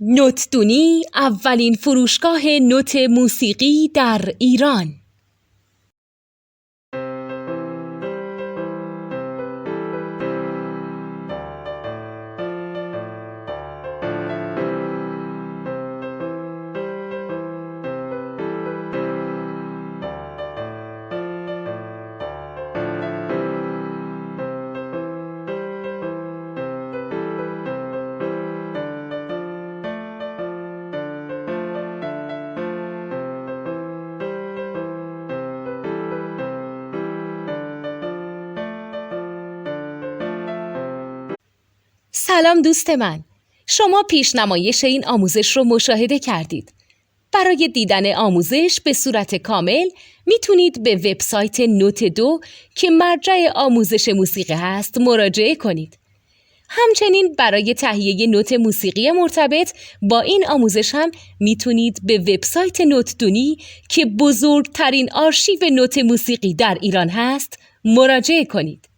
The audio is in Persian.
نوتدونی اولین فروشگاه نوت موسیقی در ایران. سلام دوست من، شما پیشنمایش این آموزش رو مشاهده کردید. برای دیدن آموزش به صورت کامل میتونید به وبسایت نوت2 که مرجع آموزش موسیقی هست مراجعه کنید. همچنین برای تهیه نوت موسیقی مرتبط با این آموزش هم میتونید به وبسایت نوتدونی که بزرگترین آرشیو نوت موسیقی در ایران هست مراجعه کنید.